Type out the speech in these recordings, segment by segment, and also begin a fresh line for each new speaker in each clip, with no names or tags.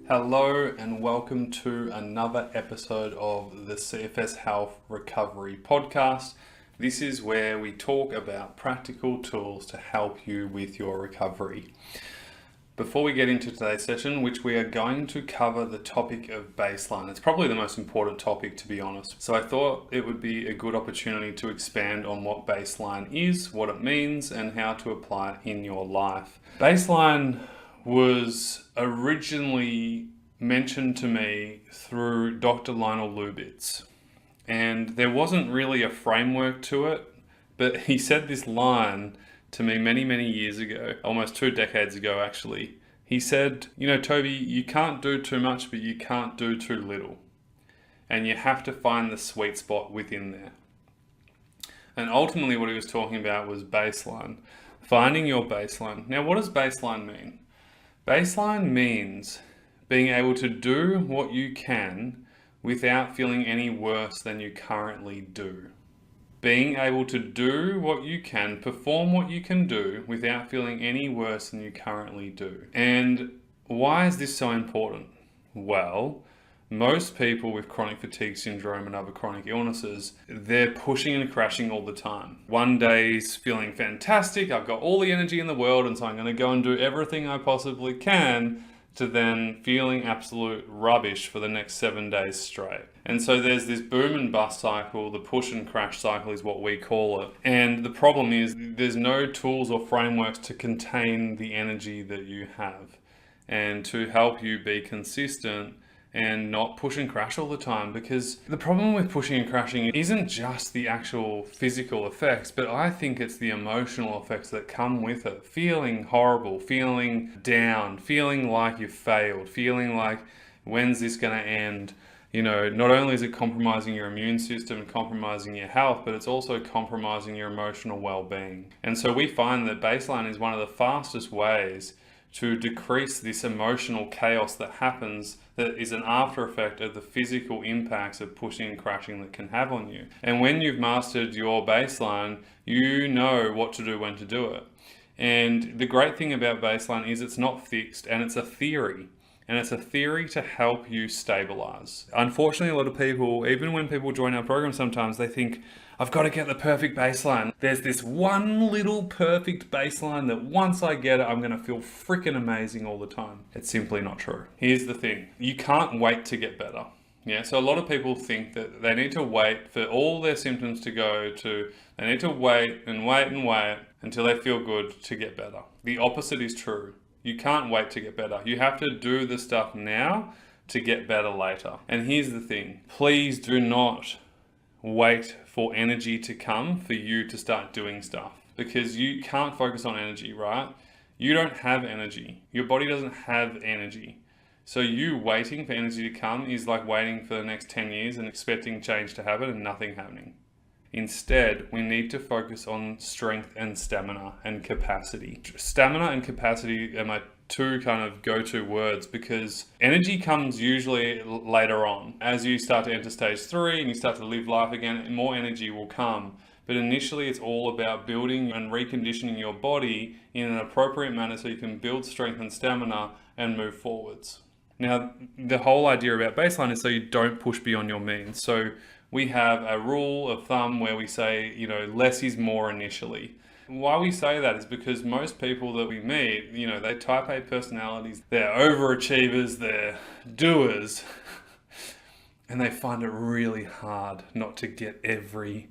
Hello and welcome to another episode of the CFS Health Recovery Podcast. This is where we talk about practical tools to help you with your recovery. Before we get into today's session, which we are going to cover the topic of baseline. It's probably the most important topic, to be honest. So I thought it would be a good opportunity to expand on what baseline is, what it means, and how to apply it in your life. Baseline was originally mentioned to me through Dr. Lionel Lubitz. And there wasn't really a framework to it, but he said this line to me many years ago, almost 2 decades ago actually. He said, Toby, you can't do too much, but you can't do too little. And you have to find the sweet spot within there. And ultimately what he was talking about was baseline. Finding your baseline. Now, what does baseline mean? Baseline means being able to do what you can without feeling any worse than you currently do. Being able to do what you can, perform what you can do without feeling any worse than you currently do. And why is this so important? Well, most people with chronic fatigue syndrome and other chronic illnesses, they're pushing and crashing all the time. One day's feeling fantastic, I've got all the energy in the world, and so I'm going to go and do everything I possibly can, to then feeling absolute rubbish for the next 7 days straight. And so there's this boom and bust cycle, the push and crash cycle is what we call it. And the problem is there's no tools or frameworks to contain the energy that you have and to help you be consistent and not push and crash all the time. Because the problem with pushing and crashing isn't just the actual physical effects, but I think it's the emotional effects that come with it. Feeling horrible, feeling down, feeling like you've failed, feeling like, when's this going to end? Not only is it compromising your immune system and compromising your health, but it's also compromising your emotional well-being. And so we find that baseline is one of the fastest ways to decrease this emotional chaos that happens, that is an after effect of the physical impacts of pushing and crashing that can have on you. And when you've mastered your baseline, you know what to do when to do it. And the great thing about baseline is it's not fixed, and it's a theory. And it's a theory to help you stabilize. Unfortunately, a lot of people, even when people join our program sometimes, they think, I've got to get the perfect baseline. There's this one little perfect baseline that once I get it, I'm going to feel freaking amazing all the time. It's simply not true. Here's the thing. You can't wait to get better. Yeah, so a lot of people think that they need to wait for all their symptoms to go to, they need to wait until they feel good to get better. The opposite is true. You can't wait to get better. You have to do the stuff now to get better later. And here's the thing. Please do not wait for energy to come for you to start doing stuff, because you can't focus on energy, right? You don't have energy. Your body doesn't have energy. So you waiting for energy to come is like waiting for the next 10 years and expecting change to happen and nothing happening. Instead, we need to focus on strength and stamina and capacity. Stamina and capacity are my two kind of go-to words, because energy comes usually later on. As you start to enter stage 3 and you start to live life again, more energy will come. But initially, it's all about building and reconditioning your body in an appropriate manner so you can build strength and stamina and move forwards. Now, the whole idea about baseline is so you don't push beyond your means. So we have a rule of thumb where we say, less is more initially. Why we say that is because most people that we meet, they're type A personalities, they're overachievers, they're doers, and they find it really hard not to get every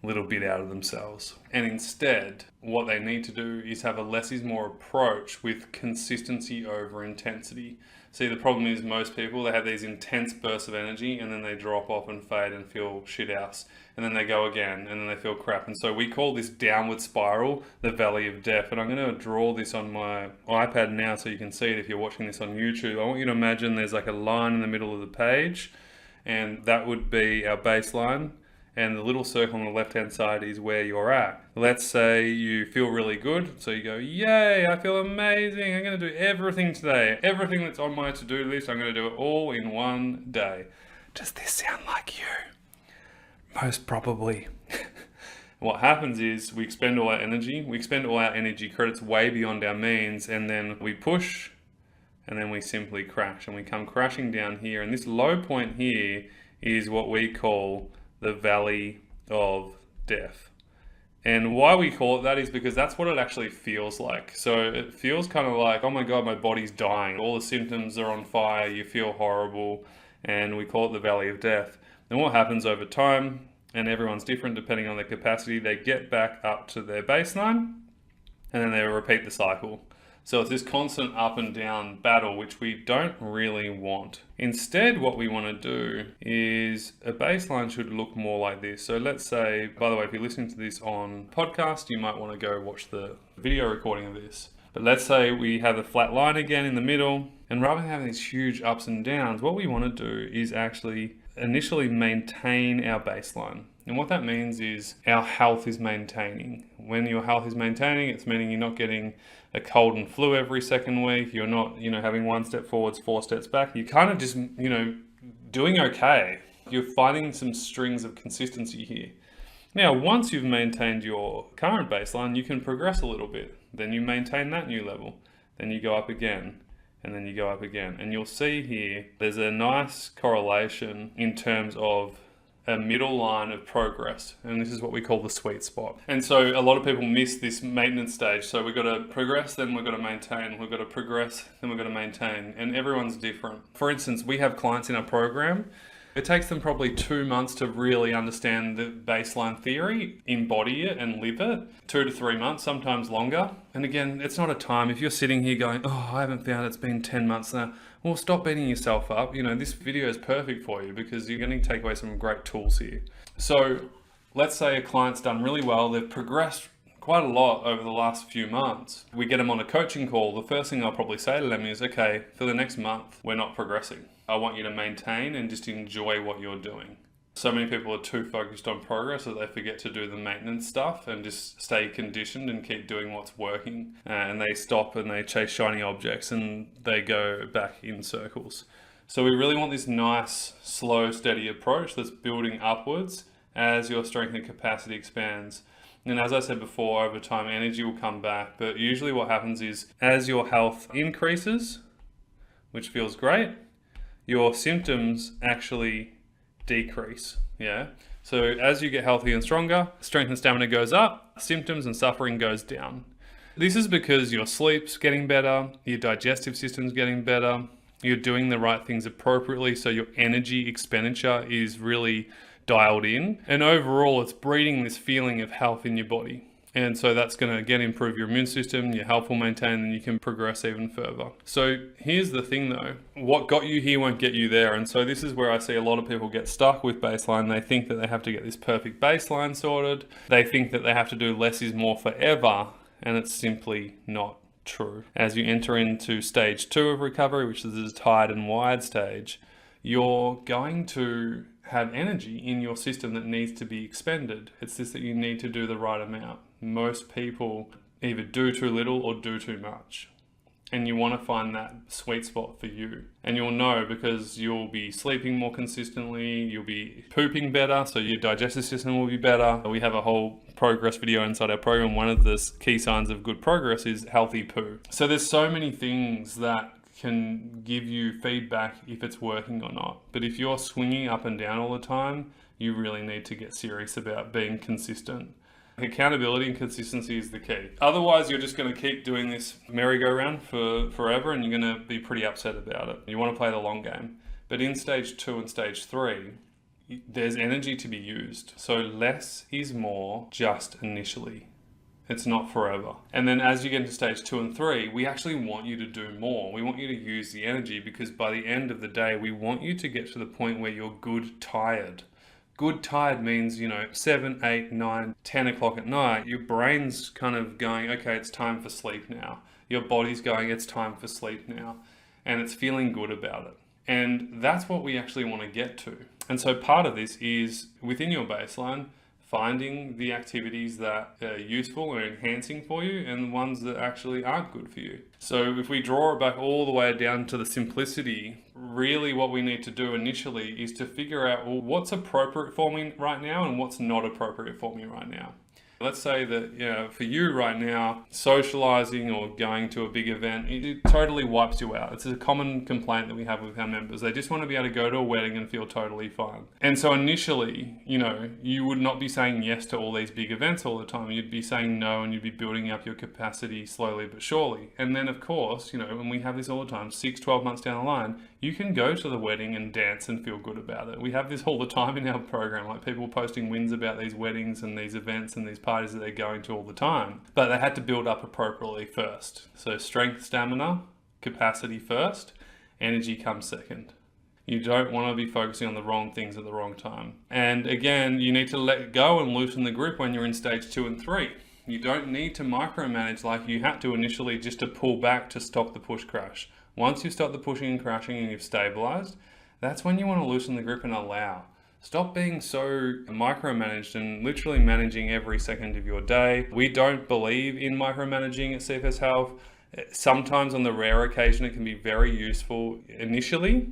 little bit out of themselves. And instead, what they need to do is have a less is more approach with consistency over intensity. See, the problem is most people, they have these intense bursts of energy and then they drop off and fade and feel shithouse. And then they go again and then they feel crap. And so we call this downward spiral the valley of death. And I'm going to draw this on my iPad now so you can see it if you're watching this on YouTube. I want you to imagine there's like a line in the middle of the page, and that would be our baseline. And the little circle on the left-hand side is where you're at. Let's say you feel really good. So you go, yay, I feel amazing. I'm going to do everything today. Everything that's on my to-do list, I'm going to do it all in one day. Does this sound like you? Most probably. What happens is we expend all our energy credits way beyond our means, and then we push, and then we simply crash, and we come crashing down here. And this low point here is what we call the valley of death. And why we call it that is because that's what it actually feels like. So it feels kind of like, oh my God, my body's dying. All the symptoms are on fire, you feel horrible, and we call it the valley of death. And what happens over time, and everyone's different depending on their capacity, they get back up to their baseline, and then they repeat the cycle. So it's this constant up and down battle, which we don't really want. Instead, what we want to do is a baseline should look more like this. So let's say, by the way, if you're listening to this on podcast, you might want to go watch the video recording of this. But let's say we have a flat line again in the middle, and rather than having these huge ups and downs, what we want to do is actually initially maintain our baseline. And what that means is our health is maintaining. When your health is maintaining, it's meaning you're not getting a cold and flu every second week. You're not, having 1 step forwards, 4 steps back. You're kind of just, doing okay. You're finding some strings of consistency here. Now, once you've maintained your current baseline, you can progress a little bit. Then you maintain that new level. Then you go up again. And then you go up again. And you'll see here, there's a nice correlation in terms of a middle line of progress. And this is what we call the sweet spot. And so a lot of people miss this maintenance stage. So we've got to progress, then we've got to maintain. We've got to progress, then we've got to maintain. And everyone's different. For instance, we have clients in our program. It takes them probably 2 months to really understand the baseline theory, embody it and live it. 2 to 3 months, sometimes longer. And again, it's not a time. If you're sitting here going, oh, I haven't found it's been 10 months now. Well, stop beating yourself up. This video is perfect for you because you're going to take away some great tools here. So let's say a client's done really well. They've progressed quite a lot over the last few months. We get them on a coaching call. The first thing I'll probably say to them is, okay, for the next month, we're not progressing. I want you to maintain and just enjoy what you're doing. So many people are too focused on progress that they forget to do the maintenance stuff and just stay conditioned and keep doing what's working. And they stop and they chase shiny objects and they go back in circles. So we really want this nice, slow, steady approach that's building upwards as your strength and capacity expands. And as I said before, over time, energy will come back. But usually what happens is as your health increases, which feels great, your symptoms actually decrease. Yeah. So as you get healthier and stronger, strength and stamina goes up, symptoms and suffering goes down. This is because your sleep's getting better, your digestive system's getting better, you're doing the right things appropriately, so your energy expenditure is really dialed in. And overall, it's breeding this feeling of health in your body. And so that's going to, again, improve your immune system, your health will maintain, and you can progress even further. So here's the thing though, what got you here won't get you there. And so this is where I see a lot of people get stuck with baseline. They think that they have to get this perfect baseline sorted. They think that they have to do less is more forever. And it's simply not true. As you enter into stage 2 of recovery, which is the tired and wired stage, you're going to have energy in your system that needs to be expended. It's just that you need to do the right amount. Most people either do too little or do too much. And you want to find that sweet spot for you. And you'll know because you'll be sleeping more consistently, you'll be pooping better, so your digestive system will be better. We have a whole progress video inside our program. One of the key signs of good progress is healthy poo. So there's so many things that can give you feedback if it's working or not. But if you're swinging up and down all the time, you really need to get serious about being consistent. Accountability and consistency is the key. Otherwise, you're just going to keep doing this merry-go-round for forever and you're going to be pretty upset about it. You want to play the long game. But in stage 2 and stage 3, there's energy to be used. So less is more just initially. It's not forever. And then as you get into stage 2 and 3, we actually want you to do more. We want you to use the energy because by the end of the day, we want you to get to the point where you're good tired. Good tired means, 7, 8, 9, 10 o'clock at night, your brain's kind of going, okay, it's time for sleep now. Your body's going, it's time for sleep now. And it's feeling good about it. And that's what we actually want to get to. And so part of this is within your baseline, finding the activities that are useful or enhancing for you and the ones that actually aren't good for you. So if we draw it back all the way down to the simplicity, really what we need to do initially is to figure out, well, what's appropriate for me right now and what's not appropriate for me right now. Let's say that, for you right now, socializing or going to a big event, it totally wipes you out. It's a common complaint that we have with our members. They just want to be able to go to a wedding and feel totally fine. And so initially, you would not be saying yes to all these big events all the time. You'd be saying no, and you'd be building up your capacity slowly but surely. And then of course, and we have this all the time, 6-12 months down the line, you can go to the wedding and dance and feel good about it. We have this all the time in our program, like people posting wins about these weddings and these events and these parties that they're going to all the time. But they had to build up appropriately first. So strength, stamina, capacity first, energy comes second. You don't want to be focusing on the wrong things at the wrong time. And again, you need to let go and loosen the grip when you're in stage 2 and 3. You don't need to micromanage like you had to initially just to pull back to stop the push crash. Once you've stopped the pushing and crashing and you've stabilized, that's when you want to loosen the grip and allow. Stop being so micromanaged and literally managing every second of your day. We don't believe in micromanaging at CFS Health. Sometimes on the rare occasion, it can be very useful initially,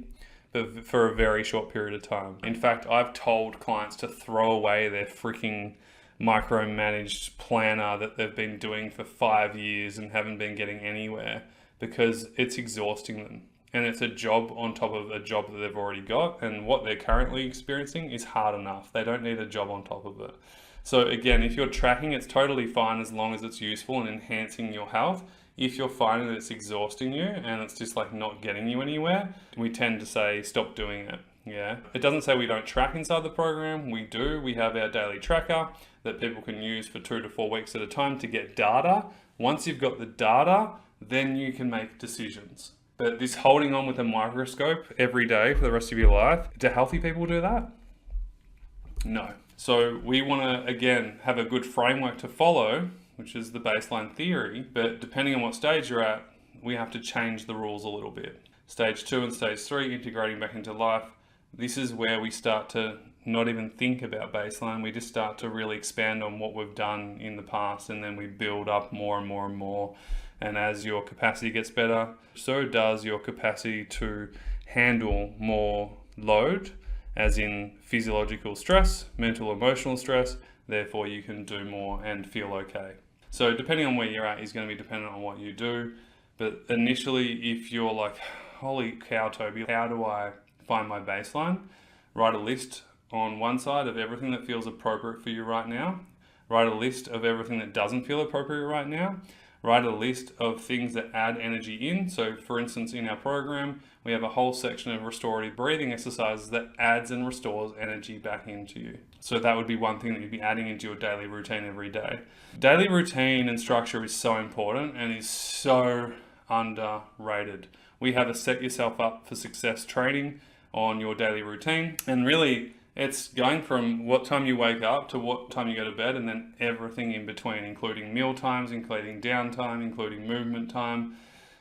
but for a very short period of time. In fact, I've told clients to throw away their freaking micromanaged planner that they've been doing for 5 years and haven't been getting anywhere, because it's exhausting them. And it's a job on top of a job that they've already got, and what they're currently experiencing is hard enough. They don't need a job on top of it. So again, if you're tracking, it's totally fine as long as it's useful and enhancing your health. If you're finding that it's exhausting you and it's just like not getting you anywhere, we tend to say stop doing it. Yeah. It doesn't say we don't track inside the program. We do. We have our daily tracker that people can use for 2 to 4 weeks at a time to get data. Once you've got the data, then you can make decisions. But this holding on with a microscope every day for the rest of your life, do healthy people do that? No. So we want to, again, have a good framework to follow, which is the baseline theory. But depending on what stage you're at, we have to change the rules a little bit. Stage 2 and stage 3, integrating back into life. This is where we start to not even think about baseline. We just start to really expand on what we've done in the past, and then we build up more and more and more. And as your capacity gets better, so does your capacity to handle more load, as in physiological stress, mental, emotional stress. Therefore, you can do more and feel okay. So depending on where you're at is going to be dependent on what you do. But initially, if you're like, holy cow, Toby, how do I find my baseline? Write a list on one side of everything that feels appropriate for you right now. Write a list of everything that doesn't feel appropriate right now. Write a list of things that add energy in. So for instance, in our program, we have a whole section of restorative breathing exercises that adds and restores energy back into you. So that would be one thing that you'd be adding into your daily routine every day. Daily routine and structure is so important and is so underrated. We have a set yourself up for success training on your daily routine. And really, it's going from what time you wake up to what time you go to bed, and then everything in between, including meal times, including downtime, including movement time.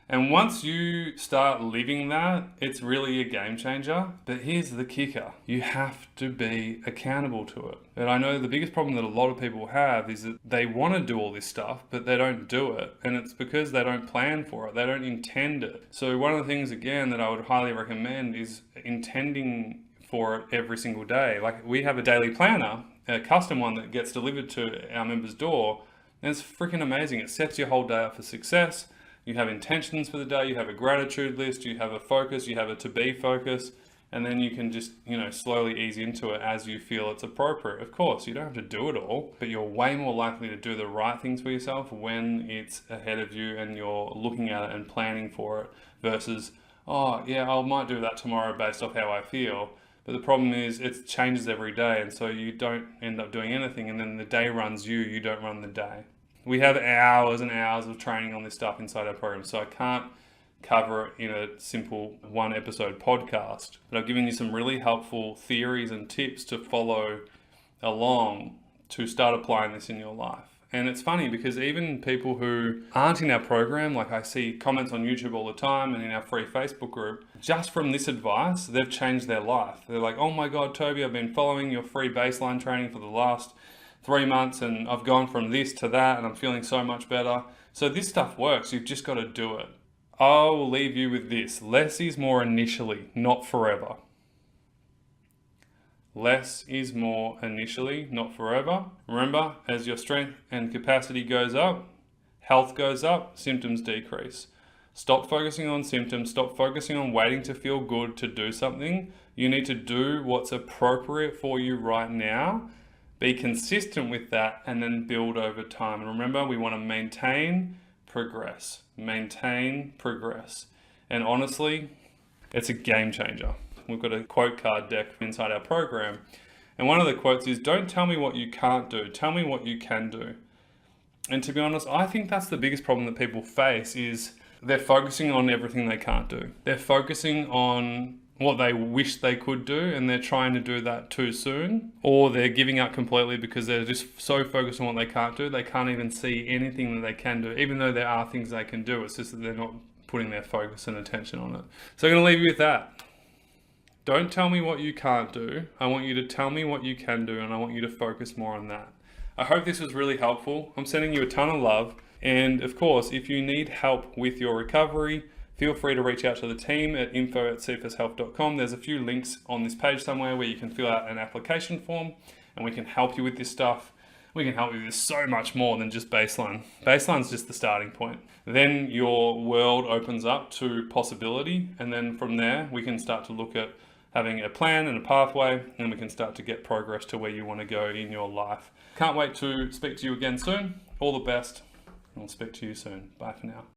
And once you start living that, it's really a game changer. But here's the kicker. You have to be accountable to it. And I know the biggest problem that a lot of people have is that they want to do all this stuff, but they don't do it. And it's because they don't plan for it. They don't intend it. So one of the things, again, that I would highly recommend is intending for it every single day. Like, we have a daily planner, a custom one that gets delivered to our members' door, and it's freaking amazing. It sets your whole day up for success. You have intentions for the day, you have a gratitude list, you have a focus, you have a to-be focus, and then you can just, slowly ease into it as you feel it's appropriate. Of course, you don't have to do it all, but you're way more likely to do the right things for yourself when it's ahead of you and you're looking at it and planning for it versus, oh yeah, I might do that tomorrow based off how I feel. But the problem is it changes every day, and so you don't end up doing anything, and then the day runs you, you don't run the day. We have hours and hours of training on this stuff inside our program, so I can't cover it in a simple 1 episode podcast. But I've given you some really helpful theories and tips to follow along to start applying this in your life. And it's funny because even people who aren't in our program, like I see comments on YouTube all the time and in our free Facebook group, just from this advice, they've changed their life. They're like, oh my God, Toby, I've been following your free baseline training for the last 3 months and I've gone from this to that and I'm feeling so much better. So this stuff works. You've just got to do it. I will leave you with this. Less is more initially, not forever. Less is more initially, not forever. Remember, as your strength and capacity goes up, health goes up, symptoms decrease. Stop focusing on symptoms, stop focusing on waiting to feel good to do something. You need to do what's appropriate for you right now. Be consistent with that and then build over time. And remember, we want to maintain, progress. Maintain, progress. And honestly, it's a game changer. We've got a quote card deck inside our program. And one of the quotes is, don't tell me what you can't do, tell me what you can do. And to be honest, I think that's the biggest problem that people face is they're focusing on everything they can't do. They're focusing on what they wish they could do and they're trying to do that too soon, or they're giving up completely because they're just so focused on what they can't do, they can't even see anything that they can do, even though there are things they can do. It's just that they're not putting their focus and attention on it. So I'm going to leave you with that. Don't tell me what you can't do. I want you to tell me what you can do, and I want you to focus more on that. I hope this was really helpful. I'm sending you a ton of love. And of course, if you need help with your recovery, feel free to reach out to the team at info@cfshealth.com. There's a few links on this page somewhere where you can fill out an application form and we can help you with this stuff. We can help you with so much more than just baseline. Baseline's just the starting point. Then your world opens up to possibility, and then from there we can start to look at having a plan and a pathway, and we can start to get progress to where you want to go in your life. Can't wait to speak to you again soon. All the best. I'll speak to you soon. Bye for now.